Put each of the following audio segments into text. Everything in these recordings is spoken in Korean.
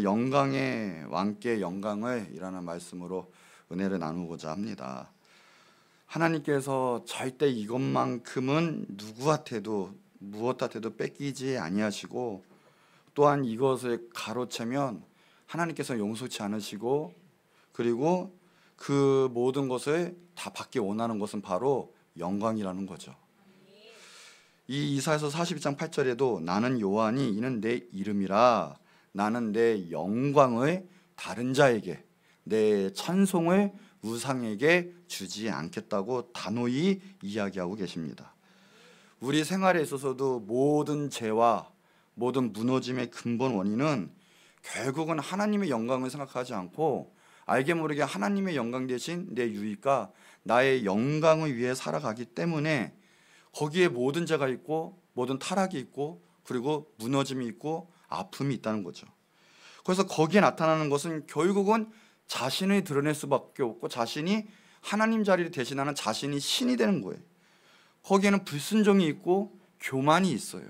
오늘 영광의 왕께 영광을 이라는 말씀으로 은혜를 나누고자 합니다. 하나님께서 절대 이것만큼은 누구한테도 무엇한테도 뺏기지 아니하시고, 또한 이것을 가로채면 하나님께서 용서치 않으시고, 그리고 그 모든 것을 다 받기 원하는 것은 바로 영광이라는 거죠. 이 이사야서 42장 8절에도 나는 여호와니 이는 내 이름이라 나는 내 영광을 다른 자에게 내 찬송을 우상에게 주지 않겠다고 단호히 이야기하고 계십니다. 우리 생활에 있어서도 모든 죄와 모든 무너짐의 근본 원인은 결국은 하나님의 영광을 생각하지 않고 알게 모르게 하나님의 영광 대신 내 유익과 나의 영광을 위해 살아가기 때문에 거기에 모든 죄가 있고 모든 타락이 있고 그리고 무너짐이 있고 아픔이 있다는 거죠. 그래서 거기에 나타나는 것은 결국은 자신을 드러낼 수밖에 없고, 자신이 하나님 자리를 대신하는 자신이 신이 되는 거예요. 거기에는 불순종이 있고 교만이 있어요.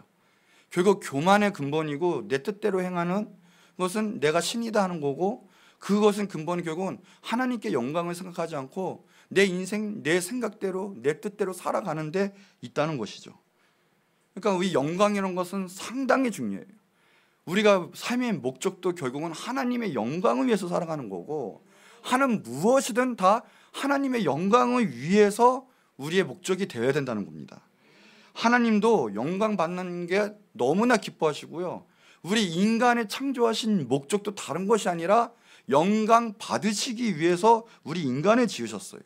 결국 교만의 근본이고 내 뜻대로 행하는 것은 내가 신이다 하는 거고, 그것은 근본이 결국은 하나님께 영광을 생각하지 않고 내 인생, 내 생각대로, 내 뜻대로 살아가는 데 있다는 것이죠. 그러니까 이 영광이라는 것은 상당히 중요해요. 우리가 삶의 목적도 결국은 하나님의 영광을 위해서 살아가는 거고, 하는 무엇이든 다 하나님의 영광을 위해서 우리의 목적이 되어야 된다는 겁니다. 하나님도 영광 받는 게 너무나 기뻐하시고요, 우리 인간의 창조하신 목적도 다른 것이 아니라 영광 받으시기 위해서 우리 인간을 지으셨어요.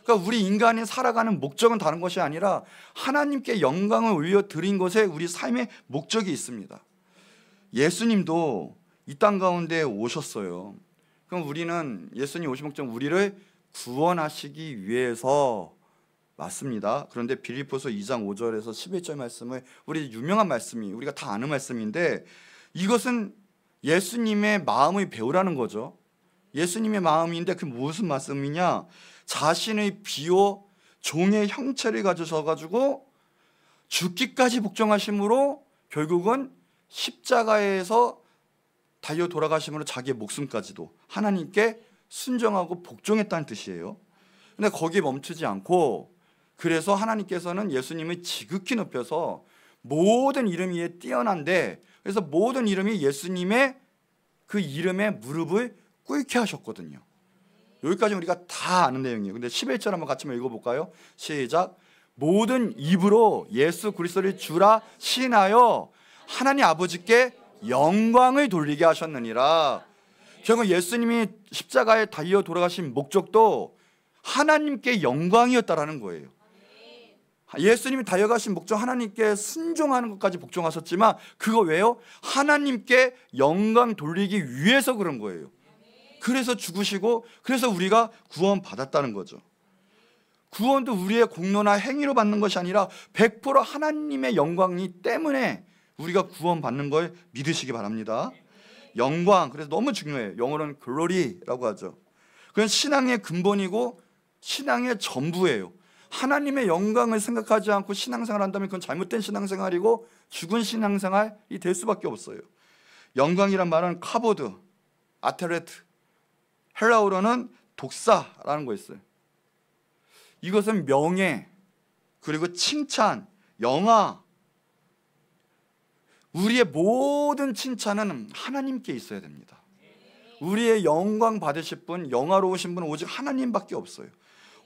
그러니까 우리 인간이 살아가는 목적은 다른 것이 아니라 하나님께 영광을 올려드린 것에 우리 삶의 목적이 있습니다. 예수님도 이 땅 가운데 오셨어요. 그럼 우리는 예수님 오신 목적은 우리를 구원하시기 위해서 맞습니다. 그런데 빌립보서 2장 5절에서 11절 말씀을, 우리 유명한 말씀이 우리가 다 아는 말씀인데, 이것은 예수님의 마음을 배우라는 거죠. 예수님의 마음인데 그 무슨 말씀이냐? 자신의 비워 종의 형체를 가지셔가지고 죽기까지 복종하심으로 결국은 십자가에서 달려 돌아가심으로 자기의 목숨까지도 하나님께 순종하고 복종했다는 뜻이에요. 근데 거기에 멈추지 않고, 그래서 하나님께서는 예수님을 지극히 높여서 모든 이름 위에 뛰어난데, 그래서 모든 이름이 예수님의 그 이름에 무릎을 꿇게 하셨거든요. 여기까지 우리가 다 아는 내용이에요. 근데 11절 한번 같이 한번 읽어볼까요? 시작. 모든 입으로 예수 그리스도를 주라 시인하여 하나님 아버지께 영광을 돌리게 하셨느니라. 결국 예수님이 십자가에 달려 돌아가신 목적도 하나님께 영광이었다라는 거예요. 예수님이 달려가신 목적, 하나님께 순종하는 것까지 복종하셨지만 그거 왜요? 하나님께 영광 돌리기 위해서 그런 거예요. 그래서 죽으시고, 그래서 우리가 구원 받았다는 거죠. 구원도 우리의 공로나 행위로 받는 것이 아니라 100% 하나님의 영광이 때문에 우리가 구원 받는 걸 믿으시기 바랍니다. 영광, 그래서 너무 중요해요. 영어로는 glory라고 하죠. 그건 신앙의 근본이고 신앙의 전부예요. 하나님의 영광을 생각하지 않고 신앙생활을 한다면 그건 잘못된 신앙생활이고 죽은 신앙생활이 될 수밖에 없어요. 영광이란 말은 카보드, 아테레트, 헬라어로는 독사라는 거 있어요. 이것은 명예, 그리고 칭찬, 영화, 우리의 모든 칭찬은 하나님께 있어야 됩니다. 우리의 영광 받으실 분, 영화로우신 분은 오직 하나님밖에 없어요.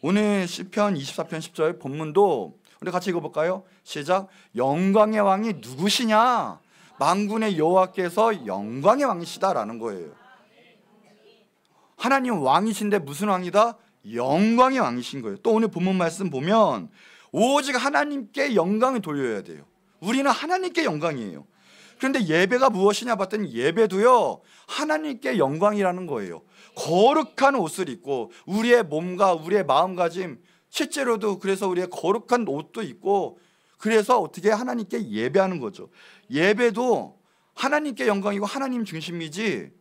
오늘 시편 24편 10절 본문도 우리 같이 읽어볼까요? 시작. 영광의 왕이 누구시냐? 만군의 여호와께서 영광의 왕이시다라는 거예요. 하나님 왕이신데 무슨 왕이다? 영광의 왕이신 거예요. 또 오늘 본문 말씀 보면 오직 하나님께 영광을 돌려야 돼요. 우리는 하나님께 영광이에요. 그런데 예배가 무엇이냐 봤더니 예배도요 하나님께 영광이라는 거예요. 거룩한 옷을 입고 우리의 몸과 우리의 마음가짐, 실제로도 그래서 우리의 거룩한 옷도 입고, 그래서 어떻게 하나님께 예배하는 거죠. 예배도 하나님께 영광이고 하나님 중심이지,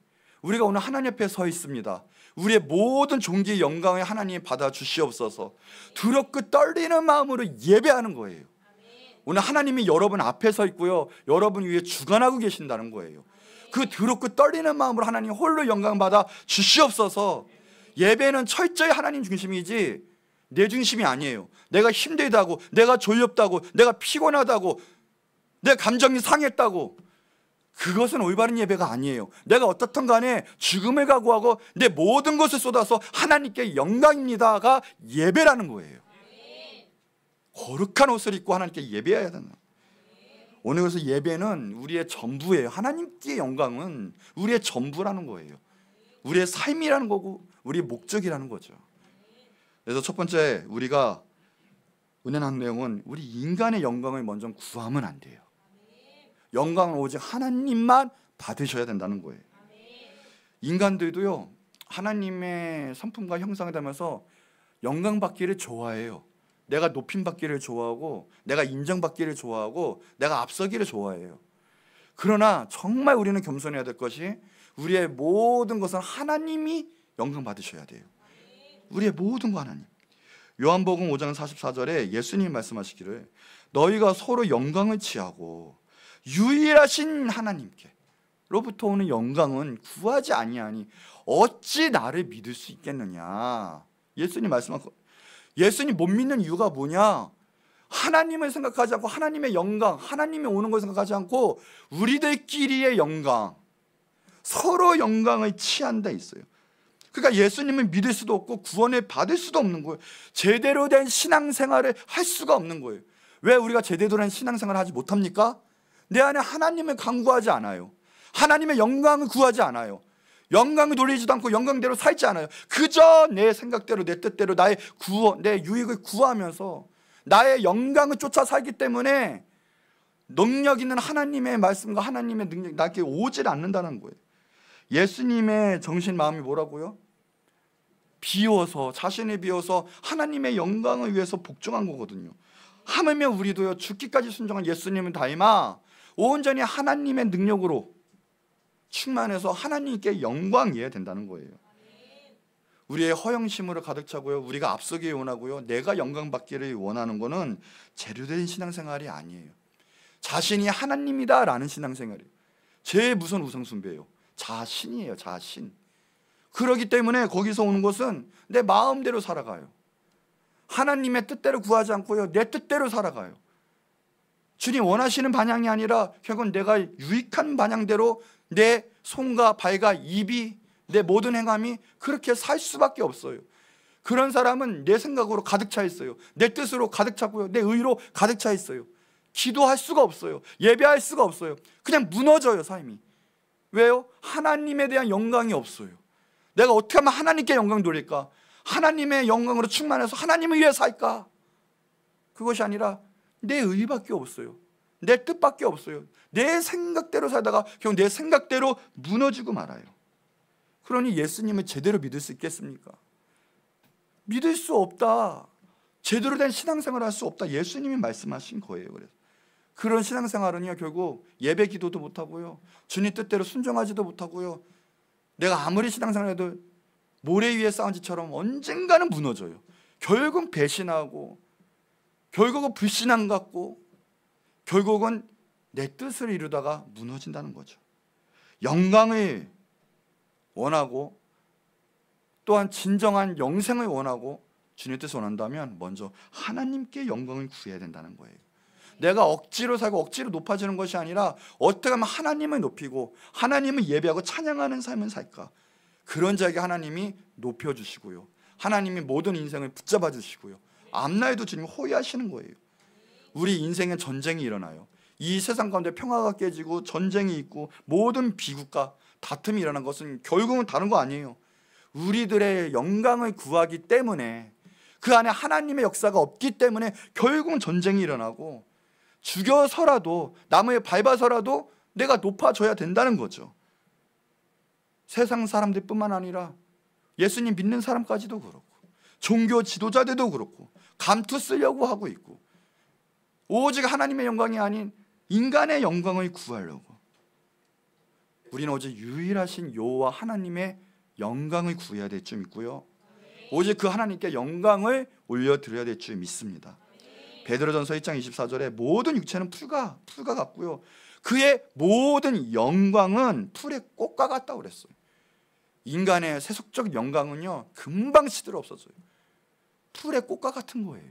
우리가 오늘 하나님 앞에 서 있습니다. 우리의 모든 존귀의 영광을 하나님이 받아 주시옵소서. 두렵고 떨리는 마음으로 예배하는 거예요. 오늘 하나님이 여러분 앞에 서 있고요, 여러분 위에 주관하고 계신다는 거예요. 그 더럽고 떨리는 마음으로 하나님 홀로 영광 받아 주시옵소서. 예배는 철저히 하나님 중심이지 내 중심이 아니에요. 내가 힘들다고, 내가 졸렵다고, 내가 피곤하다고, 내 감정이 상했다고, 그것은 올바른 예배가 아니에요. 내가 어떻든 간에 죽음을 각오하고 내 모든 것을 쏟아서 하나님께 영광입니다가 예배라는 거예요. 거룩한 옷을 입고 하나님께 예배해야 된다. 오늘 그래서 예배는 우리의 전부예요. 하나님께 영광은 우리의 전부라는 거예요. 우리의 삶이라는 거고 우리의 목적이라는 거죠. 그래서 첫 번째 우리가 은혜 나눈 내용은 우리 인간의 영광을 먼저 구하면 안 돼요. 영광은 오직 하나님만 받으셔야 된다는 거예요. 인간들도요, 하나님의 성품과 형상을 닮아서 영광받기를 좋아해요. 내가 높임받기를 좋아하고, 내가 인정받기를 좋아하고, 내가 앞서기를 좋아해요. 그러나 정말 우리는 겸손해야 될 것이 우리의 모든 것은 하나님이 영광 받으셔야 돼요. 우리의 모든 거 하나님. 요한복음 5장 44절에 예수님이 말씀하시기를 너희가 서로 영광을 취하고 유일하신 하나님께로부터 오는 영광은 구하지 아니하니 어찌 나를 믿을 수 있겠느냐. 예수님 말씀하고, 예수님 못 믿는 이유가 뭐냐? 하나님을 생각하지 않고 하나님의 영광, 하나님이 오는 걸 생각하지 않고 우리들끼리의 영광, 서로 영광을 취한다 있어요. 그러니까 예수님을 믿을 수도 없고 구원을 받을 수도 없는 거예요. 제대로 된 신앙생활을 할 수가 없는 거예요. 왜 우리가 제대로 된 신앙생활을 하지 못합니까? 내 안에 하나님을 간구하지 않아요. 하나님의 영광을 구하지 않아요. 영광을 돌리지도 않고 영광대로 살지 않아요. 그저 내 생각대로, 내 뜻대로 나의 구원, 내 유익을 구하면서 나의 영광을 쫓아 살기 때문에 능력 있는 하나님의 말씀과 하나님의 능력이 나에게 오질 않는다는 거예요. 예수님의 정신 마음이 뭐라고요? 비워서, 자신을 비워서 하나님의 영광을 위해서 복종한 거거든요. 하물며 우리도요, 죽기까지 순종한 예수님을 닮아 온전히 하나님의 능력으로 충만해서 하나님께 영광이어야 된다는 거예요. 우리의 허영심으로 가득 차고요, 우리가 앞서기 원하고요, 내가 영광받기를 원하는 거는 제대로된 신앙생활이 아니에요. 자신이 하나님이다라는 신앙생활이에요. 제일 무서운 우상숭배예요. 자신이에요. 자신. 그렇기 때문에 거기서 오는 것은 내 마음대로 살아가요. 하나님의 뜻대로 구하지 않고요, 내 뜻대로 살아가요. 주님 원하시는 방향이 아니라 결국은 내가 유익한 방향대로 내 손과 발과 입이, 내 모든 행함이 그렇게 살 수밖에 없어요. 그런 사람은 내 생각으로 가득 차 있어요. 내 뜻으로 가득 차고요, 내 의로 가득 차 있어요. 기도할 수가 없어요. 예배할 수가 없어요. 그냥 무너져요, 삶이. 왜요? 하나님에 대한 영광이 없어요. 내가 어떻게 하면 하나님께 영광 돌릴까? 하나님의 영광으로 충만해서 하나님을 위해 살까? 그것이 아니라 내 의밖에 없어요. 내 뜻밖에 없어요. 내 생각대로 살다가 결국 내 생각대로 무너지고 말아요. 그러니 예수님을 제대로 믿을 수 있겠습니까? 믿을 수 없다. 제대로 된 신앙생활을 할 수 없다. 예수님이 말씀하신 거예요. 그래서 그런 신앙생활은요, 결국 예배 기도도 못하고요, 주님 뜻대로 순종하지도 못하고요, 내가 아무리 신앙생활해도 모래 위에 쌓은 집처럼 언젠가는 무너져요. 결국은 배신하고, 결국은 불신앙 갖고, 결국은 내 뜻을 이루다가 무너진다는 거죠. 영광을 원하고 또한 진정한 영생을 원하고 주님의 뜻을 원한다면 먼저 하나님께 영광을 구해야 된다는 거예요. 내가 억지로 살고 억지로 높아지는 것이 아니라 어떻게 하면 하나님을 높이고 하나님을 예배하고 찬양하는 삶을 살까? 그런 자에게 하나님이 높여주시고요, 하나님이 모든 인생을 붙잡아 주시고요, 앞날도 주님이 호위하시는 거예요. 우리 인생에 전쟁이 일어나요. 이 세상 가운데 평화가 깨지고 전쟁이 있고 모든 비극과 다툼이 일어난 것은 결국은 다른 거 아니에요. 우리들의 영광을 구하기 때문에, 그 안에 하나님의 역사가 없기 때문에 결국은 전쟁이 일어나고, 죽여서라도, 나무에 밟아서라도 내가 높아져야 된다는 거죠. 세상 사람들뿐만 아니라 예수님 믿는 사람까지도 그렇고, 종교 지도자들도 그렇고 감투 쓰려고 하고 있고, 오직 하나님의 영광이 아닌 인간의 영광을 구하려고. 우리는 오직 유일하신 여호와 하나님의 영광을 구해야 될 줄 믿고요, 오직 그 하나님께 영광을 올려드려야 될 줄 믿습니다. 베드로전서 1장 24절에 모든 육체는 풀과 같고요. 그의 모든 영광은 풀의 꽃과 같다고 그랬어요. 인간의 세속적 영광은요, 금방 시들어 없어져요. 풀의 꽃과 같은 거예요.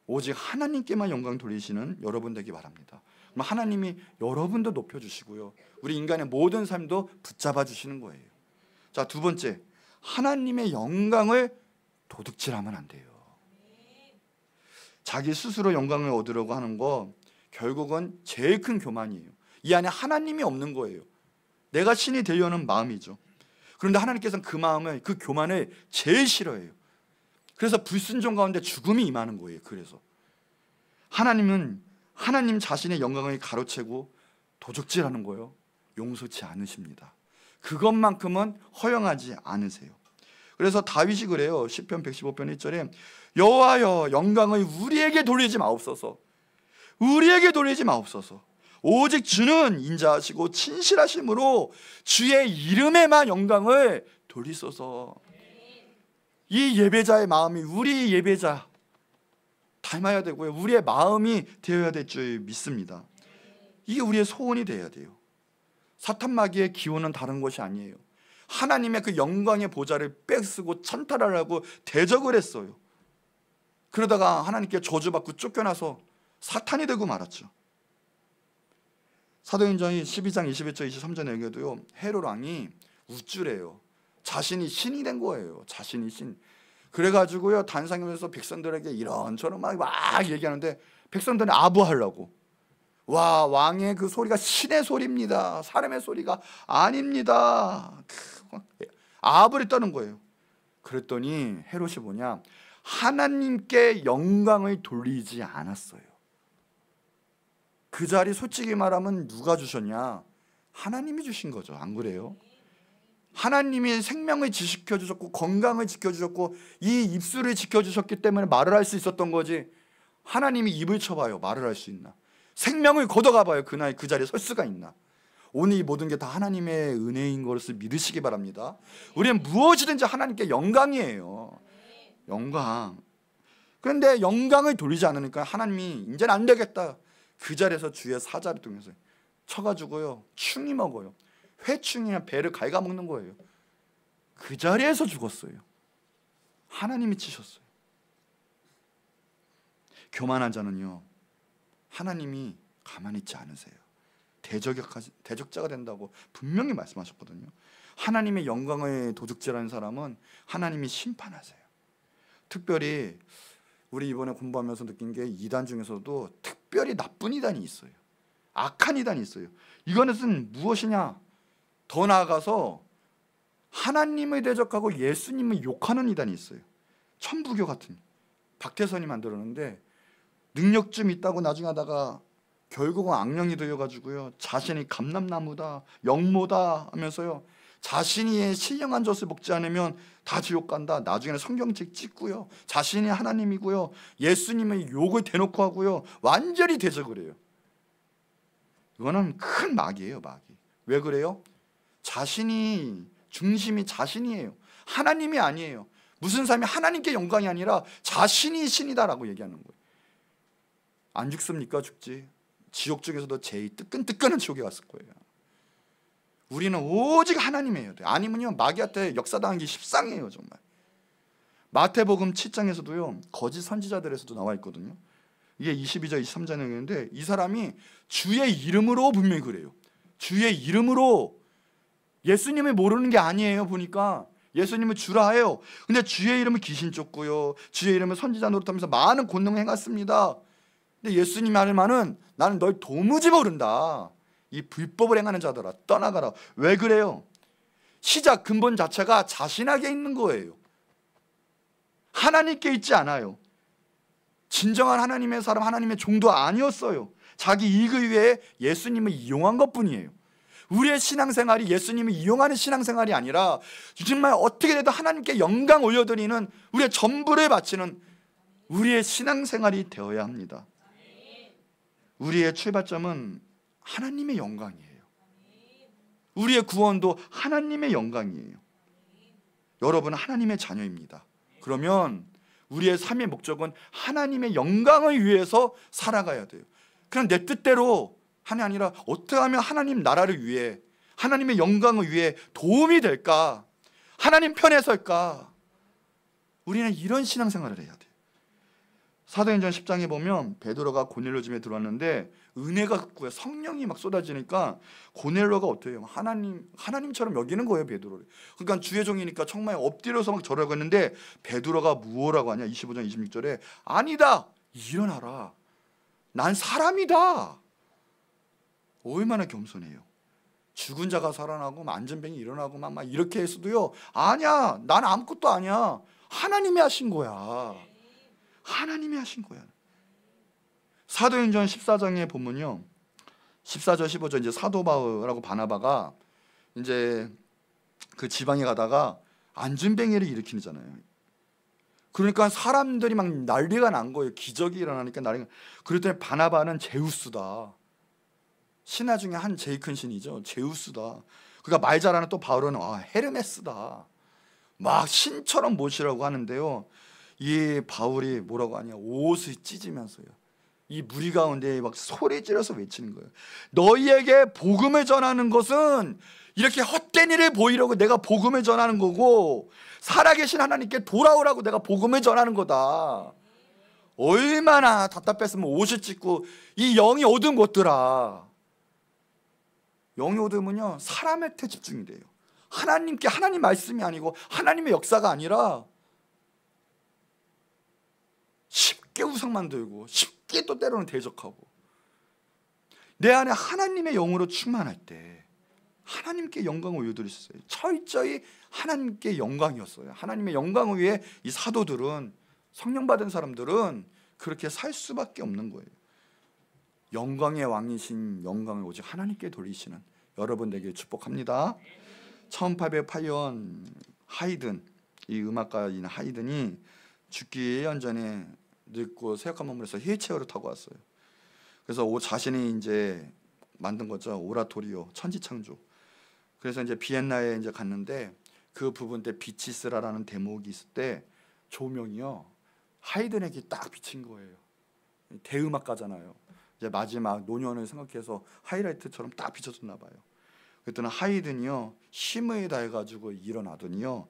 오직 하나님께만 영광 돌리시는 여러분 되기 바랍니다. 그럼 하나님이 여러분도 높여주시고요, 우리 인간의 모든 삶도 붙잡아 주시는 거예요. 자, 두 번째, 하나님의 영광을 도둑질하면 안 돼요. 자기 스스로 영광을 얻으려고 하는 거 결국은 제일 큰 교만이에요. 이 안에 하나님이 없는 거예요. 내가 신이 되려는 마음이죠. 그런데 하나님께서는 그 마음을, 그 교만을 제일 싫어해요. 그래서 불순종 가운데 죽음이 임하는 거예요. 그래서 하나님은 하나님 자신의 영광을 가로채고 도적질하는 거예요. 용서치 않으십니다. 그것만큼은 허용하지 않으세요. 그래서 다윗이 그래요. 시편 115편 1절에 여호와여, 영광을 우리에게 돌리지 마옵소서. 우리에게 돌리지 마옵소서. 오직 주는 인자하시고 진실하심으로 주의 이름에만 영광을 돌리소서. 이 예배자의 마음이 우리 예배자 닮아야 되고요, 우리의 마음이 되어야 될 줄 믿습니다. 이게 우리의 소원이 되어야 돼요. 사탄 마귀의 기호는 다른 것이 아니에요. 하나님의 그 영광의 보좌를 뺏쓰고 찬탈하려고 대적을 했어요. 그러다가 하나님께 저주받고 쫓겨나서 사탄이 되고 말았죠. 사도행전이 12장 21절 23절에 얘기해도요, 헤롯 왕이 우쭐해요. 자신이 신이 된 거예요. 자신이 신. 그래가지고요, 단상에서 백성들에게 이런저런 막 얘기하는데 백성들은 아부하려고, 와, 왕의 그 소리가 신의 소리입니다, 사람의 소리가 아닙니다, 아부를 떠는 거예요. 그랬더니 헤롯이 뭐냐, 하나님께 영광을 돌리지 않았어요. 그 자리 솔직히 말하면 누가 주셨냐? 하나님이 주신 거죠. 안 그래요? 하나님이 생명을 지켜주셨고 건강을 지켜주셨고 이 입술을 지켜주셨기 때문에 말을 할 수 있었던 거지, 하나님이 입을 쳐봐요, 말을 할 수 있나? 생명을 걷어가봐요, 그날 그 자리에 설 수가 있나? 오늘 이 모든 게 다 하나님의 은혜인 것을 믿으시기 바랍니다. 우리는 무엇이든지 하나님께 영광이에요. 영광. 그런데 영광을 돌리지 않으니까 하나님이 이제는 안 되겠다, 그 자리에서 주의 사자를 통해서 쳐가지고요, 충이 먹어요. 회충이나 배를 갉아먹는 거예요. 그 자리에서 죽었어요. 하나님이 치셨어요. 교만한 자는요, 하나님이 가만히 있지 않으세요. 대적자가 된다고 분명히 말씀하셨거든요. 하나님의 영광을 도둑질하는 사람은 하나님이 심판하세요. 특별히 우리 이번에 공부하면서 느낀 게, 이단 중에서도 특별히 나쁜 이단이 있어요. 악한 이단이 있어요. 이거는 무엇이냐? 더 나아가서 하나님을 대적하고 예수님을 욕하는 이단이 있어요. 천부교 같은, 박태선이 만들었는데 능력 좀 있다고 나중에 하다가 결국은 악령이 되어가지고요, 자신이 감람나무다, 영모다 하면서요, 자신이 신령한 젖을 먹지 않으면 다 지옥 간다, 나중에는 성경책 찍고요, 자신이 하나님이고요, 예수님의 욕을 대놓고 하고요, 완전히 대적을 해요. 이거는 큰 마귀예요, 마귀. 왜 그래요? 자신이, 중심이 자신이에요. 하나님이 아니에요. 무슨 삶이 하나님께 영광이 아니라 자신이 신이다라고 얘기하는 거예요. 안 죽습니까? 죽지. 지옥 쪽에서도 제일 뜨끈뜨끈한 지옥에 갔을 거예요. 우리는 오직 하나님이에요. 아니면요, 마귀한테 역사당하기 십상이에요, 정말. 마태복음 7장에서도요, 거짓 선지자들에서도 나와 있거든요. 이게 22절 23절 얘기인데, 이 사람이 주의 이름으로 분명히 그래요. 주의 이름으로. 예수님을 모르는 게 아니에요. 보니까 예수님을 주라 해요. 근데 주의 이름은 귀신 쫓고요, 주의 이름은 선지자 노릇하면서 많은 권능을 행했습니다. 근데 예수님이 하는 말은, 나는 널 도무지 모른다, 이 불법을 행하는 자들아, 떠나가라. 왜 그래요? 시작 근본 자체가 자신에게 있는 거예요. 하나님께 있지 않아요. 진정한 하나님의 사람, 하나님의 종도 아니었어요. 자기 이익을 위해 예수님을 이용한 것뿐이에요. 우리의 신앙생활이 예수님을 이용하는 신앙생활이 아니라 정말 어떻게 해도 하나님께 영광 올려드리는, 우리의 전부를 바치는 우리의 신앙생활이 되어야 합니다. 우리의 출발점은 하나님의 영광이에요. 우리의 구원도 하나님의 영광이에요. 여러분은 하나님의 자녀입니다. 그러면 우리의 삶의 목적은 하나님의 영광을 위해서 살아가야 돼요. 그냥 내 뜻대로 하는 게 아니라 어떻게 하면 하나님 나라를 위해, 하나님의 영광을 위해 도움이 될까? 하나님 편에 설까? 우리는 이런 신앙생활을 해야 돼요. 사도행전 10장에 보면 베드로가 고넬료 집에 들어왔는데 은혜가 급고요. 성령이 막 쏟아지니까 고넬료가 어때요? 하나님처럼 여기는 거예요, 베드로를. 그러니까 주의 종이니까 정말 엎드려서 막 절하고 했는데 베드로가 무엇라고 하냐? 25장 26절에 아니다, 일어나라, 난 사람이다. 얼마나 겸손해요. 죽은 자가 살아나고 안전병이 일어나고 막 이렇게 했어도요, 아니야, 난 아무것도 아니야, 하나님이 하신 거야. 하나님이 하신 거야. 사도행전 14장에 보면요, 14절 15절 이제 사도 바울하고 바나바가 이제 그 지방에 가다가 안전병해를 일으키잖아요. 그러니까 사람들이 막 난리가 난 거예요. 기적이 일어나니까 난리가. 그랬더니 바나바는 제우스다, 신하 중에 한 제일 큰 신이죠, 제우스다. 그러니까 말 잘하는 또 바울은 헤르메스다, 막 신처럼 모시라고 하는데요, 이 바울이 뭐라고 하냐, 옷을 찢으면서요, 이 무리 가운데 막 소리 지르면서 외치는 거예요. 너희에게 복음을 전하는 것은 이렇게 헛된 일을 보이려고 내가 복음을 전하는 거고, 살아계신 하나님께 돌아오라고 내가 복음을 전하는 거다. 얼마나 답답했으면 옷을 찢고. 이 영이 어두운 것들아, 영이 어두우면요 사람한테 집중이 돼요. 하나님께, 하나님 말씀이 아니고 하나님의 역사가 아니라 쉽게 우상 만들고 쉽게 또 때로는 대적하고. 내 안에 하나님의 영으로 충만할 때 하나님께 영광을 올려드릴 수 있어요. 철저히 하나님께 영광이었어요. 하나님의 영광을 위해 이 사도들은, 성령 받은 사람들은 그렇게 살 수밖에 없는 거예요. 영광의 왕이신 영광을 오직 하나님께 돌리시는 여러분 되길 축복합니다. 1808년 하이든, 이 음악가인 하이든이 죽기 1년 전에 늙고 쇠약한 몸을 해서 휠체어를 타고 왔어요. 그래서 자신이 이제 만든 거죠, 오라토리오, 천지창조. 그래서 이제 비엔나에 이제 갔는데 그 부분 때 비치스라라는 대목이 있을 때 조명이요 하이든에게 딱 비친 거예요. 대음악가잖아요. 이제 마지막 노년을 생각해서 하이라이트처럼 딱 비춰줬나 봐요. 그랬더니 하이든이요 힘을 다해가지고 일어나더니요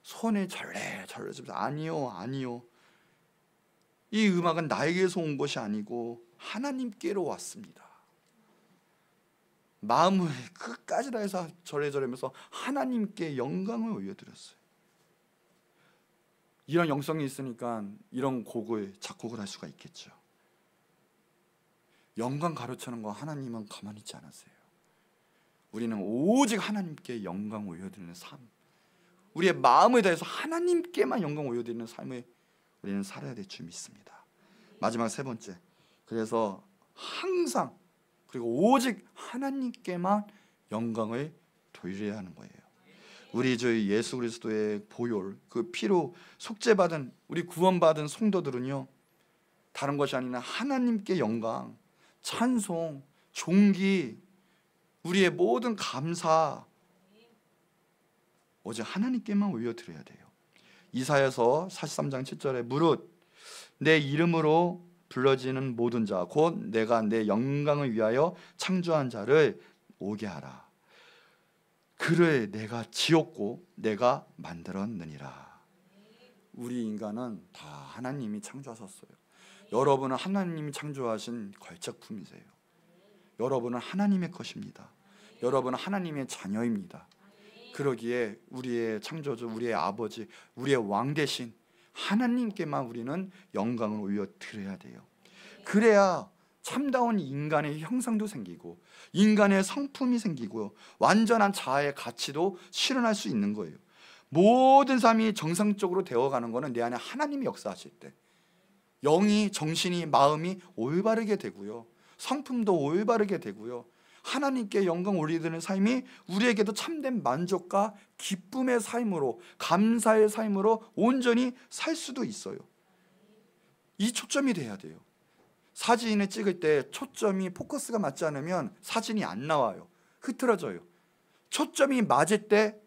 손에 절레절레 주면서 아니요, 이 음악은 나에게서 온 것이 아니고 하나님께로 왔습니다. 마음을 끝까지 다해서 절레절레면서 하나님께 영광을 올려드렸어요. 이런 영성이 있으니까 이런 곡을, 작곡을 할 수가 있겠죠. 영광 가로채는 거 하나님은 가만히 있지 않으세요. 우리는 오직 하나님께 영광 올려드리는 삶, 우리의 마음을 다해서 하나님께만 영광 올려드리는 삶을 우리는 살아야 될 줄 믿습니다. 마지막 세 번째, 그래서 항상 그리고 오직 하나님께만 영광을 돌려야 하는 거예요. 우리 주 예수 그리스도의 보혈, 그 피로 속죄받은 우리 구원받은 성도들은요 다른 것이 아니라 하나님께 영광, 찬송, 존귀, 우리의 모든 감사 오직 하나님께만 올려드려야 돼요. 이사야서 43장 7절에 무릇 내 이름으로 불러지는 모든 자 곧 내가 내 영광을 위하여 창조한 자를 오게 하라. 그를 내가 지었고 내가 만들었느니라. 우리 인간은 다 하나님이 창조하셨어요. 여러분은 하나님이 창조하신 걸작품이세요. 여러분은 하나님의 것입니다. 여러분은 하나님의 자녀입니다. 그러기에 우리의 창조주, 우리의 아버지, 우리의 왕 대신 하나님께만 우리는 영광을 올려드려야 돼요. 그래야 참다운 인간의 형상도 생기고 인간의 성품이 생기고 완전한 자아의 가치도 실현할 수 있는 거예요. 모든 삶이 정상적으로 되어가는 것은 내 안에 하나님이 역사하실 때 영이, 정신이, 마음이 올바르게 되고요, 성품도 올바르게 되고요, 하나님께 영광 올리는 삶이 우리에게도 참된 만족과 기쁨의 삶으로, 감사의 삶으로 온전히 살 수도 있어요. 이 초점이 돼야 돼요. 사진을 찍을 때 초점이, 포커스가 맞지 않으면 사진이 안 나와요. 흐트러져요. 초점이 맞을 때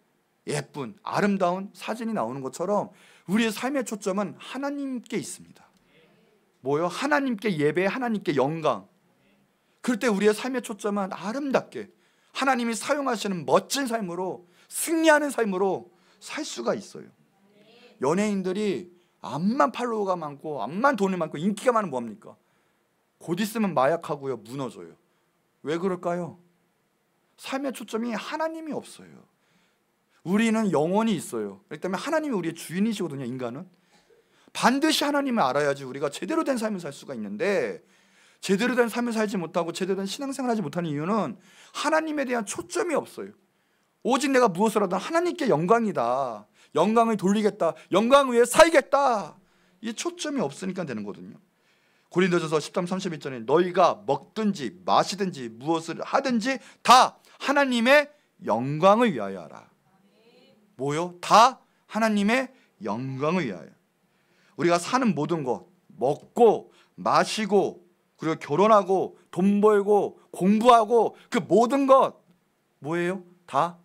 예쁜 아름다운 사진이 나오는 것처럼 우리의 삶의 초점은 하나님께 있습니다. 뭐요? 하나님께 예배, 하나님께 영광. 그럴 때 우리의 삶의 초점은 아름답게 하나님이 사용하시는 멋진 삶으로, 승리하는 삶으로 살 수가 있어요. 연예인들이 암만 팔로워가 많고 암만 돈이 많고 인기가 많으면 뭐합니까? 곧 있으면 마약하고요, 무너져요. 왜 그럴까요? 삶의 초점이 하나님이 없어요. 우리는 영혼이 있어요. 그렇기 때문에 하나님이 우리의 주인이시거든요. 인간은 반드시 하나님을 알아야지 우리가 제대로 된 삶을 살 수가 있는데, 제대로 된 삶을 살지 못하고 제대로 된 신앙생활을 하지 못하는 이유는 하나님에 대한 초점이 없어요. 오직 내가 무엇을 하든 하나님께 영광이다, 영광을 돌리겠다, 영광을 위해 살겠다, 이 초점이 없으니까 되는 거거든요. 고린도전서 10장 31절에 너희가 먹든지 마시든지 무엇을 하든지 다 하나님의 영광을 위하여 하라. 뭐요? 다 하나님의 영광을 위하여. 우리가 사는 모든 것, 먹고 마시고 그리고 결혼하고 돈 벌고 공부하고 그 모든 것 뭐예요? 다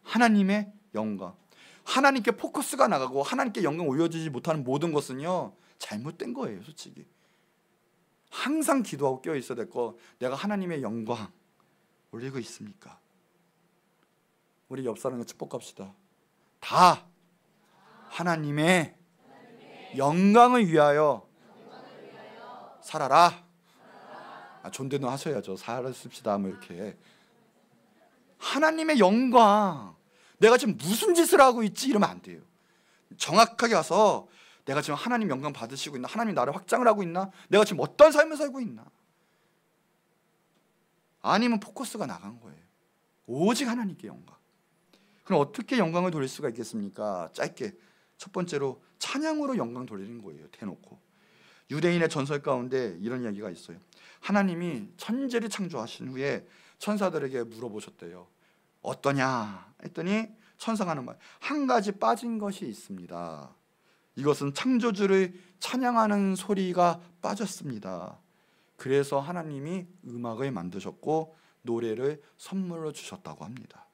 하나님의 영광. 하나님께 포커스가 나가고 하나님께 영광 올려주지 못하는 모든 것은요, 잘못된 거예요. 솔직히 항상 기도하고 깨어 있어야 될 거, 내가 하나님의 영광 올리고 있습니까? 우리 옆 사람과 축복합시다. 다 하나님의 영광을 위하여 살아라. 존대는 하셔야죠. 살았습시다 뭐 이렇게. 하나님의 영광, 내가 지금 무슨 짓을 하고 있지 이러면 안 돼요. 정확하게 와서 내가 지금 하나님 영광 받으시고 있나? 하나님 나를 확장을 하고 있나? 내가 지금 어떤 삶을 살고 있나? 아니면 포커스가 나간 거예요. 오직 하나님께 영광. 그럼 어떻게 영광을 돌릴 수가 있겠습니까? 짧게 첫 번째로 찬양으로 영광 돌리는 거예요. 대놓고. 유대인의 전설 가운데 이런 이야기가 있어요. 하나님이 천지를 창조하신 후에 천사들에게 물어보셨대요. 어떠냐 했더니 천사가 하는 말, 한 가지 빠진 것이 있습니다. 이것은 창조주를 찬양하는 소리가 빠졌습니다. 그래서 하나님이 음악을 만드셨고 노래를 선물로 주셨다고 합니다.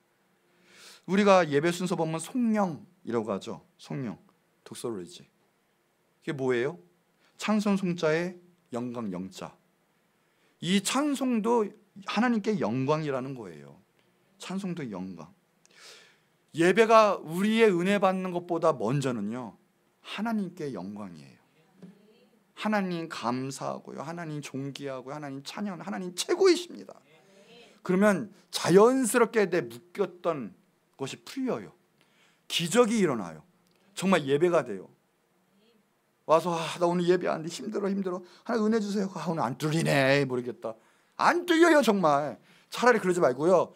우리가 예배 순서 보면 송영이라고 하죠. 송영, 독설로이지. 이게 뭐예요? 찬송 송자에 영광 영자. 이 찬송도 하나님께 영광이라는 거예요. 찬송도 영광. 예배가 우리의 은혜 받는 것보다 먼저는요, 하나님께 영광이에요. 하나님 감사하고요, 하나님 존귀하고요, 하나님 찬양, 하나님 최고이십니다. 그러면 자연스럽게 내 묶였던 것이 풀려요. 기적이 일어나요. 정말 예배가 돼요. 와서 나 오늘 예배하는데 힘들어 하나님 은혜 주세요. 오늘 안 뚫리네, 모르겠다. 안 뚫려요. 정말 차라리 그러지 말고요,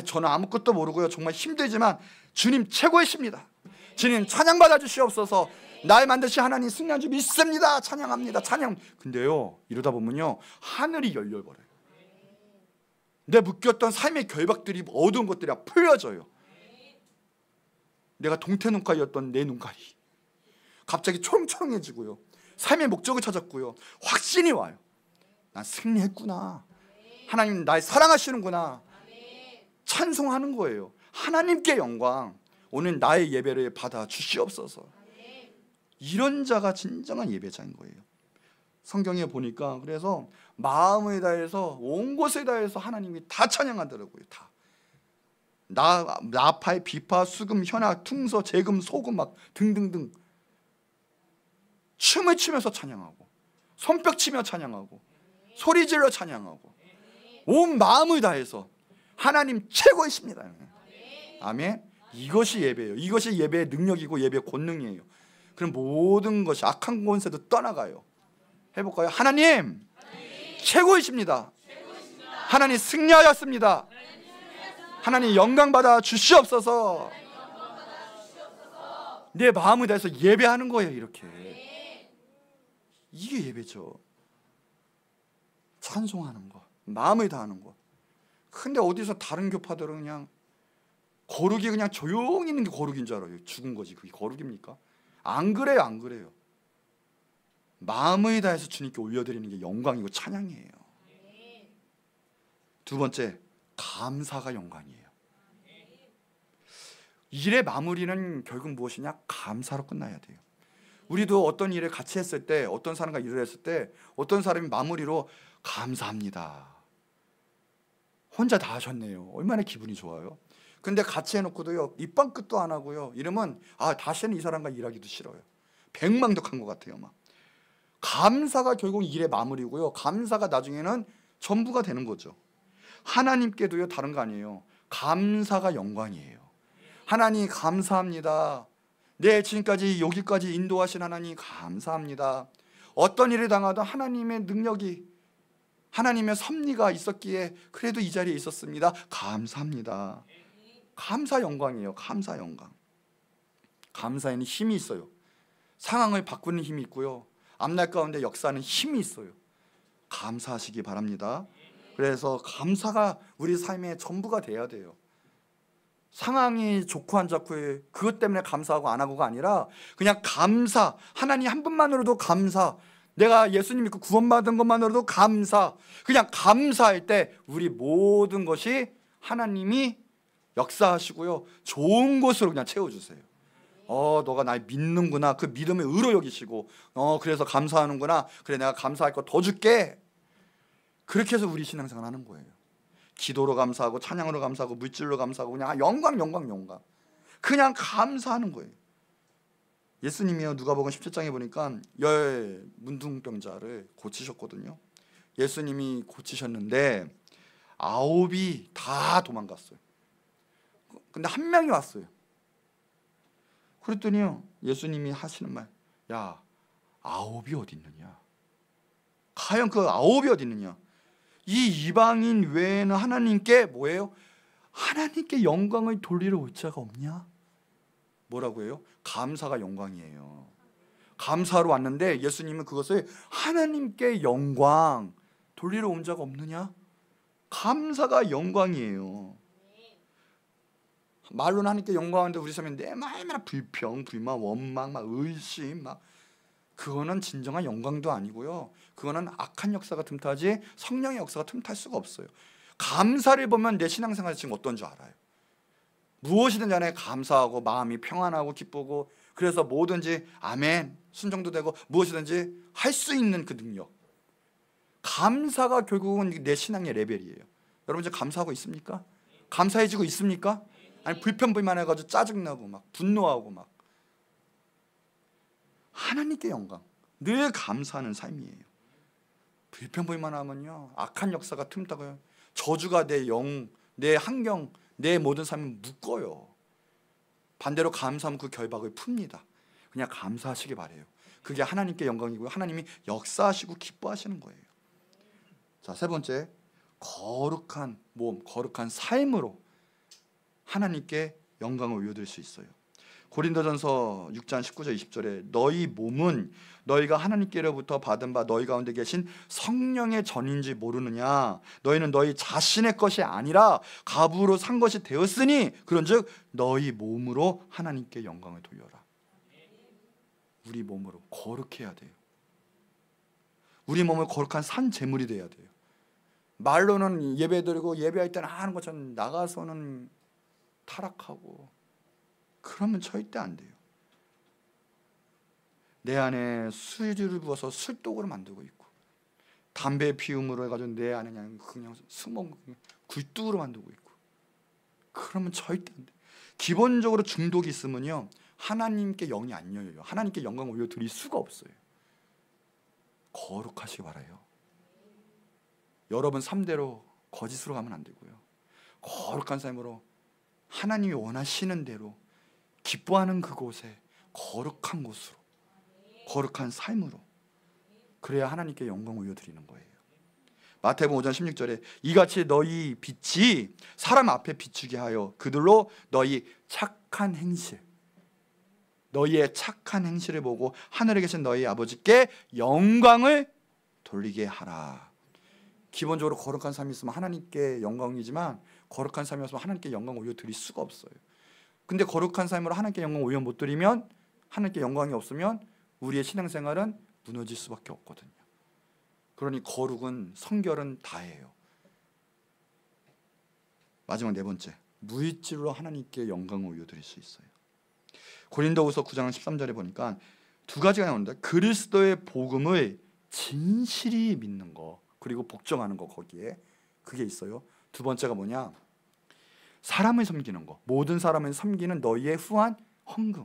저는 아무것도 모르고요, 정말 힘들지만 주님 최고이십니다. 주님 찬양 받아주시옵소서. 날 만드신 하나님 승리한 줄 믿습니다. 찬양합니다. 찬양. 근데요, 이러다 보면요, 하늘이 열려버려요. 내 묶였던 삶의 결박들이, 어두운 것들이 풀려져요. 내가 동태눈깔이었던 내 눈깔이 갑자기 초롱초롱해지고요, 삶의 목적을 찾았고요, 확신이 와요. 난 승리했구나. 하나님 날 사랑하시는구나. 찬송하는 거예요. 하나님께 영광, 오늘 나의 예배를 받아 주시옵소서. 이런 자가 진정한 예배자인 거예요. 성경에 보니까 그래서 마음을 다해서 온 곳을 다해서 하나님이 다 찬양하더라고요. 다. 나팔, 비파, 수금, 현악, 퉁서, 재금, 소금 막 등등등 춤을 추면서 찬양하고, 손뼉 치며 찬양하고, 소리 질러 찬양하고, 온 마음을 다해서 하나님 최고이십니다. 아멘. 이것이 예배예요. 이것이 예배의 능력이고 예배의 권능이에요. 그럼 모든 것이 악한 권세도 떠나가요. 해볼까요? 하나님 최고이십니다. 하나님 승리하였습니다. 하나님 영광 받아 주시옵소서. 내 마음을 다해서 예배하는 거예요. 이렇게. 이게 예배죠. 찬송하는 거, 마음을 다하는 거. 근데 어디서 다른 교파들은 그냥 거룩이 그냥 조용히 있는 게 거룩인 줄 알아요. 죽은 거지. 그게 거룩입니까? 안 그래요. 안 그래요. 마음을 다해서 주님께 올려드리는 게 영광이고 찬양이에요. 두 번째, 감사가 영광이에요. 일의 마무리는 결국 무엇이냐? 감사로 끝나야 돼요. 우리도 어떤 일을 같이 했을 때, 어떤 사람과 일을 했을 때 어떤 사람이 마무리로 감사합니다, 혼자 다 하셨네요. 얼마나 기분이 좋아요. 근데 같이 해놓고도요, 입방 끝도 안 하고요, 이러면 다시는 이 사람과 일하기도 싫어요. 백망덕한 것 같아요. 막 감사가 결국 일의 마무리고요, 감사가 나중에는 전부가 되는 거죠. 하나님께도요, 다른 거 아니에요. 감사가 영광이에요. 하나님 감사합니다. 네, 지금까지 여기까지 인도하신 하나님 감사합니다. 어떤 일을 당하도 하나님의 능력이, 하나님의 섭리가 있었기에 그래도 이 자리에 있었습니다. 감사합니다. 감사 영광이에요. 감사 영광. 감사에는 힘이 있어요. 상황을 바꾸는 힘이 있고요, 앞날 가운데 역사하는 힘이 있어요. 감사하시기 바랍니다. 그래서 감사가 우리 삶의 전부가 돼야 돼요. 상황이 좋고 안 좋고 그것 때문에 감사하고 안 하고가 아니라 그냥 감사, 하나님 한 분만으로도 감사, 내가 예수님 믿고 구원받은 것만으로도 감사, 그냥 감사할 때 우리 모든 것이 하나님이 역사하시고요, 좋은 것으로 그냥 채워주세요. 너가 날 믿는구나, 그 믿음을 의로 여기시고, 그래서 감사하는구나, 그래 내가 감사할 거 더 줄게. 그렇게 해서 우리 신앙생활 하는 거예요. 기도로 감사하고, 찬양으로 감사하고, 물질로 감사하고, 그냥 영광 영광 영광, 그냥 감사하는 거예요. 예수님이요, 누가복음 17장에 보니까 10 문둥병자를 고치셨거든요. 예수님이 고치셨는데 9이 다 도망갔어요. 근데 한 명이 왔어요. 그랬더니요, 예수님이 하시는 말, 야, 9이 어디 있느냐? 과연 그 9이 어디 있느냐? 이 이방인 외에는 하나님께 뭐예요? 하나님께 영광을 돌리러 올 자가 없냐? 뭐라고 해요? 감사가 영광이에요. 감사로 왔는데 예수님은 그것을 하나님께 영광 돌리러 온 자가 없느냐? 감사가 영광이에요. 말로는 하나님께 영광하는데 우리 삶에 얼마나 불평, 불만, 원망, 막 의심, 막 그거는 진정한 영광도 아니고요, 그거는 악한 역사가 틈타지 성령의 역사가 틈탈 수가 없어요. 감사를 보면 내 신앙생활이 지금 어떤 줄 알아요. 무엇이든 간에 감사하고 마음이 평안하고 기쁘고, 그래서 뭐든지 아멘 순종도 되고 무엇이든지 할 수 있는 그 능력, 감사가 결국은 내 신앙의 레벨이에요. 여러분 지금 감사하고 있습니까? 감사해지고 있습니까? 아니 불평불만해가지고 짜증나고 막 분노하고 막. 하나님께 영광, 늘 감사하는 삶이에요. 불평불만하면요, 악한 역사가 틈타고요, 저주가 내 영, 내 환경, 내 모든 삶을 묶어요. 반대로 감사하면 그 결박을 풉니다. 그냥 감사하시기 바래요. 그게 하나님께 영광이고요, 하나님이 역사하시고 기뻐하시는 거예요. 자, 세 번째, 거룩한 몸, 거룩한 삶으로 하나님께 영광을 올려드릴 수 있어요. 고린도전서 6장 19절 20절에 너희 몸은 너희가 하나님께로부터 받은 바 너희 가운데 계신 성령의 전인지 모르느냐? 너희는 너희 자신의 것이 아니라 값으로 산 것이 되었으니 그런즉 너희 몸으로 하나님께 영광을 돌려라. 우리 몸으로 거룩해야 돼요. 우리 몸을 거룩한 산 제물이 돼야 돼요. 말로는 예배드리고 예배할 때는 하는 것처럼 나가서는 타락하고, 그러면 절대 안 돼요. 내 안에 술주를 부어서 술독으로 만들고 있고, 담배 피움으로 해가지고 내 안에 그냥 수목 굴뚝으로 만들고 있고, 그러면 절대 안 돼. 기본적으로 중독이 있으면요, 하나님께 영이 안 열려요. 하나님께 영광 올려드릴 수가 없어요. 거룩하시기 바라요. 여러분 삶대로 거짓으로 가면 안 되고요, 거룩한 삶으로 하나님이 원하시는 대로 기뻐하는 그곳에 거룩한 곳으로, 거룩한 삶으로, 그래야 하나님께 영광 올려드리는 거예요. 마태복음 5장 16절에 이같이 너희 빛이 사람 앞에 비추게 하여 그들로 너희 착한 행실, 너희의 착한 행실을 보고 하늘에 계신 너희 아버지께 영광을 돌리게 하라. 기본적으로 거룩한 삶이 있으면 하나님께 영광이지만, 거룩한 삶이 없으면 하나님께 영광 올려드릴 수가 없어요. 근데 거룩한 삶으로 하나님께 영광 올려 못 드리면, 하나님께 영광이 없으면 우리의 신앙생활은 무너질 수밖에 없거든요. 그러니 거룩은, 성결은 다예요. 마지막 네 번째, 물질로 하나님께 영광을 올려드릴 수 있어요. 고린도후서 9장 13절에 보니까 두 가지가 나오는데 그리스도의 복음을 진실이 믿는 거, 그리고 복종하는 거, 거기에 그게 있어요. 두 번째가 뭐냐? 사람을 섬기는 거. 모든 사람을 섬기는 너희의 후한 헌금,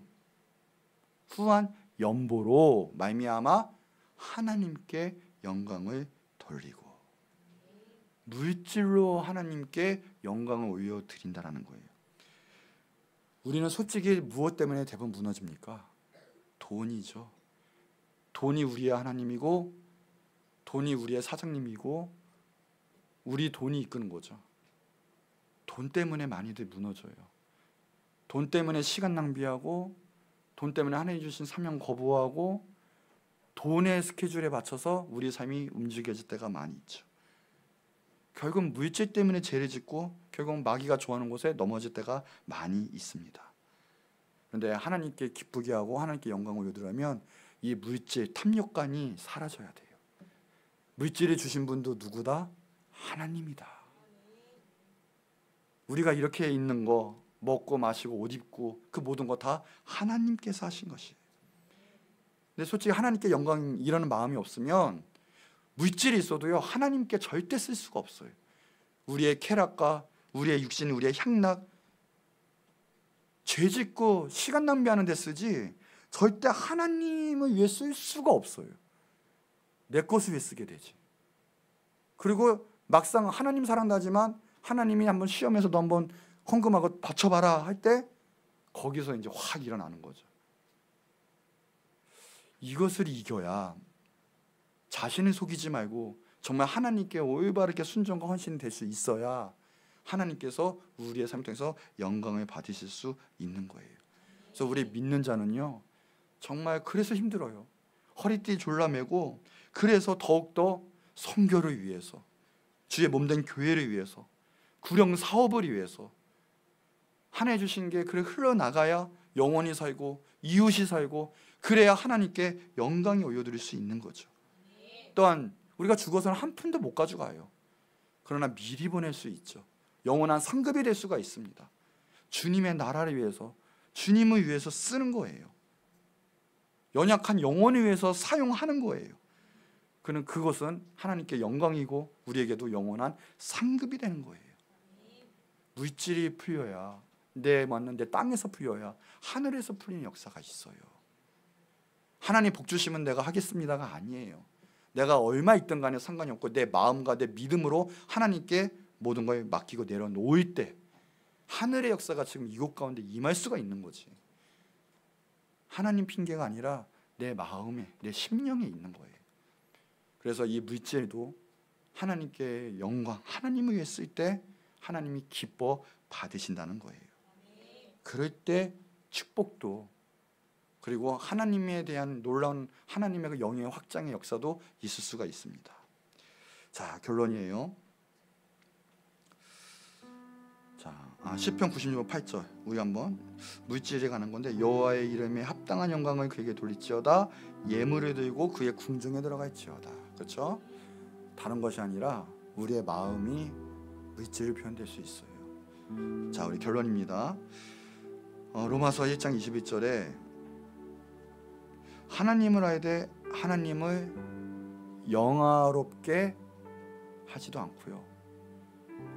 후한 연보로 말미암아 하나님께 영광을 돌리고, 물질로 하나님께 영광을 올려드린다라는 거예요. 우리는 솔직히 무엇 때문에 대부분 무너집니까? 돈이죠. 돈이 우리의 하나님이고, 돈이 우리의 사장님이고, 우리 돈이 이끄는 거죠. 돈 때문에 많이들 무너져요. 돈 때문에 시간 낭비하고, 돈 때문에 하나님 주신 사명 거부하고, 돈의 스케줄에 맞춰서 우리 삶이 움직여질 때가 많이 있죠. 결국 물질 때문에 죄를 짓고 결국 마귀가 좋아하는 곳에 넘어질 때가 많이 있습니다. 그런데 하나님께 기쁘게 하고 하나님께 영광을 올리려면 이 물질 탐욕관이 사라져야 돼요. 물질을 주신 분도 누구다? 하나님이다. 우리가 이렇게 있는 거, 먹고 마시고 옷 입고 그 모든 거 다 하나님께서 하신 것이에요. 근데 솔직히 하나님께 영광이라는 마음이 없으면 물질이 있어도요 하나님께 절대 쓸 수가 없어요. 우리의 쾌락과 우리의 육신, 우리의 향락, 죄짓고 시간 낭비하는 데 쓰지 절대 하나님을 위해 쓸 수가 없어요. 내 것을 위해 쓰게 되지. 그리고 막상 하나님 사랑하지만 하나님이 한번 시험에서 너 한번 헌금하고 바쳐봐라 할 때 거기서 이제 확 일어나는 거죠. 이것을 이겨야 자신을 속이지 말고 정말 하나님께 올바르게 순종과 헌신이 될 수 있어야 하나님께서 우리의 삶을 통해서 영광을 받으실 수 있는 거예요. 그래서 우리 믿는 자는요 정말 그래서 힘들어요. 허리띠 졸라매고 그래서 더욱더 선교를 위해서, 주의 몸된 교회를 위해서, 구령 사업을 위해서 하나님 주신 게 그래 흘러나가야 영원히 살고 이웃이 살고 그래야 하나님께 영광이 올려드릴 수 있는 거죠. 또한 우리가 죽어서는 한 푼도 못 가져가요. 그러나 미리 보낼 수 있죠. 영원한 상급이 될 수가 있습니다. 주님의 나라를 위해서, 주님을 위해서 쓰는 거예요. 연약한 영혼을 위해서 사용하는 거예요. 그것은 하나님께 영광이고 우리에게도 영원한 상급이 되는 거예요. 물질이 풀려야, 내 땅에서 풀려야 하늘에서 풀리는 역사가 있어요. 하나님 복 주시면 내가 하겠습니다가 아니에요. 내가 얼마 있든 간에 상관이 없고 내 마음과 내 믿음으로 하나님께 모든 걸 맡기고 내려놓을 때 하늘의 역사가 지금 이곳 가운데 임할 수가 있는 거지. 하나님 핑계가 아니라 내 마음에, 내 심령에 있는 거예요. 그래서 이 물질도 하나님께 영광, 하나님을 위해 쓸 때 하나님이 기뻐 받으신다는 거예요. 그럴 때 축복도, 그리고 하나님에 대한 놀라운 하나님의 그 영의 확장의 역사도 있을 수가 있습니다. 자, 결론이에요. 자, 시편 96편 8절 우리 한번 물질에 관한 건데, 여호와의 이름에 합당한 영광을 그에게 돌릴지어다, 예물을 들고 그의 궁중에 들어갈지어다. 그렇죠? 다른 것이 아니라 우리의 마음이 물질을 표현될 수 있어요. 자, 우리 결론입니다. 로마서 1장 21절에 하나님을 알되 하나님을 영화롭게 하지도 않고요,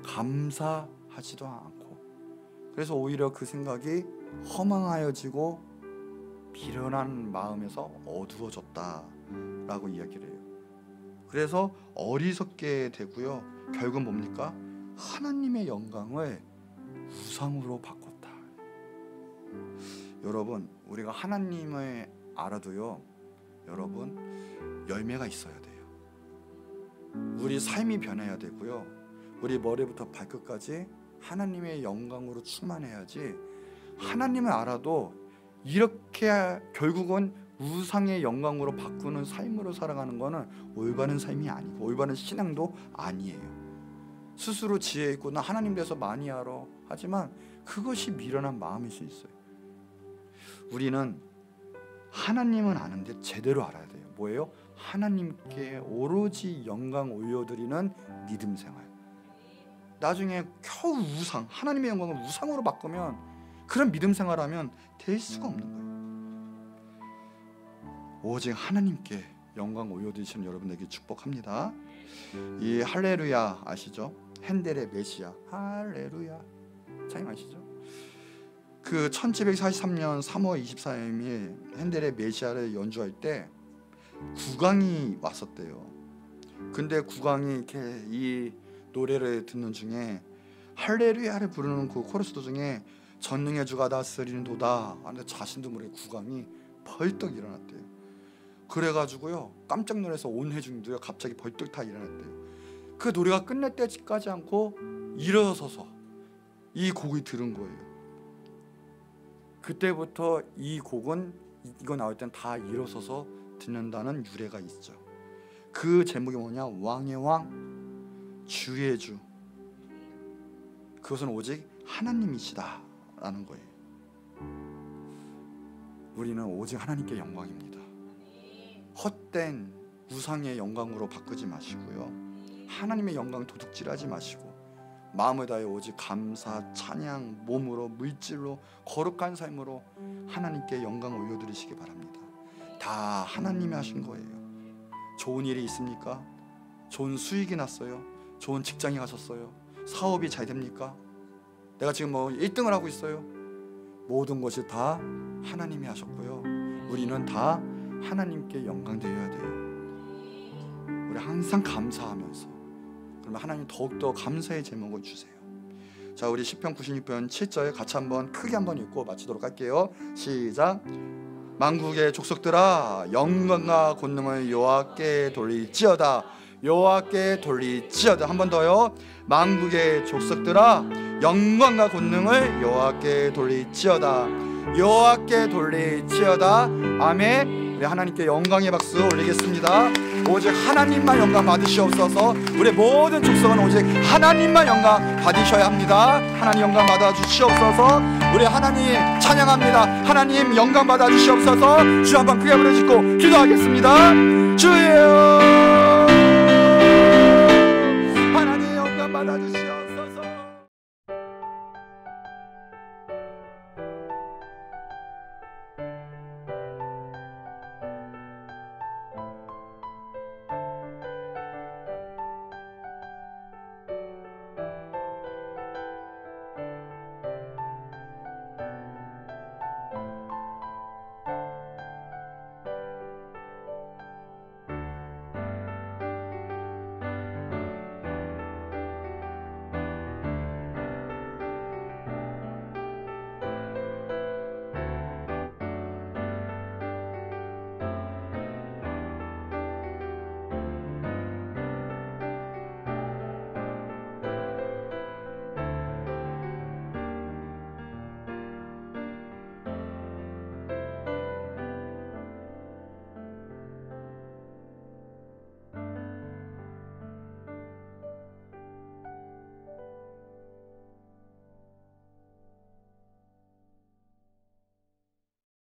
감사하지도 않고, 그래서 오히려 그 생각이 허망하여지고 미련한 마음에서 어두워졌다라고 이야기를 해요. 그래서 어리석게 되고요, 결국 뭡니까? 하나님의 영광을 우상으로 바꿨다. 여러분, 우리가 하나님을 알아도요, 여러분 열매가 있어야 돼요. 우리 삶이 변해야 되고요, 우리 머리부터 발끝까지 하나님의 영광으로 충만해야지. 하나님을 알아도 이렇게 결국은 우상의 영광으로 바꾸는 삶으로 살아가는 거는 올바른 삶이 아니고 올바른 신앙도 아니에요. 스스로 지혜 있고 나 하나님 대해서 많이 알아 하지만 그것이 미련한 마음일 수 있어요. 우리는 하나님은 아는데 제대로 알아야 돼요. 뭐예요? 하나님께 오로지 영광 올려드리는 믿음 생활. 나중에 겨우 우상, 하나님의 영광을 우상으로 바꾸면 그런 믿음 생활하면 될 수가 없는 거예요. 오직 하나님께 영광 올려드리시는 여러분에게 축복합니다. 이 할렐루야 아시죠? 핸델의 메시아, 할렐루야 차임 아시죠? 그 1743년 3월 24일에 핸델의 메시아를 연주할 때 국왕이 왔었대요. 근데 국왕이 이렇게 이 노래를 듣는 중에 할렐루야를 부르는 그 코러스 도중에 전능의 주가 다스리는도다 하는데 자신도 모르게 국왕이 벌떡 일어났대요. 그래가지고요 깜짝 놀라서 온 회중들이 갑자기 벌떡 다 일어났대요. 그 노래가 끝날 때까지 않고 일어서서 이 곡을 들은 거예요. 그때부터 이 곡은 이거 나올 땐 다 일어서서 듣는다는 유래가 있죠. 그 제목이 뭐냐? 왕의 왕, 주의 주. 그것은 오직 하나님이시다 라는 거예요. 우리는 오직 하나님께 영광입니다. 헛된 우상의 영광으로 바꾸지 마시고요, 하나님의 영광 도둑질하지 마시고 마음을 다해 오직 감사, 찬양, 몸으로, 물질로, 거룩한 삶으로 하나님께 영광을 올려드리시기 바랍니다. 다 하나님이 하신 거예요. 좋은 일이 있습니까? 좋은 수익이 났어요? 좋은 직장에 가셨어요? 사업이 잘 됩니까? 내가 지금 뭐 1등을 하고 있어요? 모든 것이 다 하나님이 하셨고요, 우리는 다 하나님께 영광 드려야 돼요. 우리 항상 감사하면서, 그러면 하나님 더욱더 감사의 제목을 주세요. 자, 우리 시편 96편 7절 같이 한번 크게 한번 읽고 마치도록 할게요. 시작. 만국의 족속들아, 영광과 권능을 여호와께 돌릴지어다. 여호와께 돌릴지어다. 한 번 더요. 만국의 족속들아, 영광과 권능을 여호와께 돌릴지어다. 여호와께 돌릴지어다. 아멘. 우리 하나님께 영광의 박수 올리겠습니다. 오직 하나님만 영광 받으시옵소서. 우리 모든 족속은 오직 하나님만 영광 받으셔야 합니다. 하나님 영광 받아 주시옵소서. 우리 하나님 찬양합니다. 하나님 영광 받아 주시옵소서. 주 한번 크게 부르짖고 기도하겠습니다. 주여, 하나님 영광 받아 주시옵소서.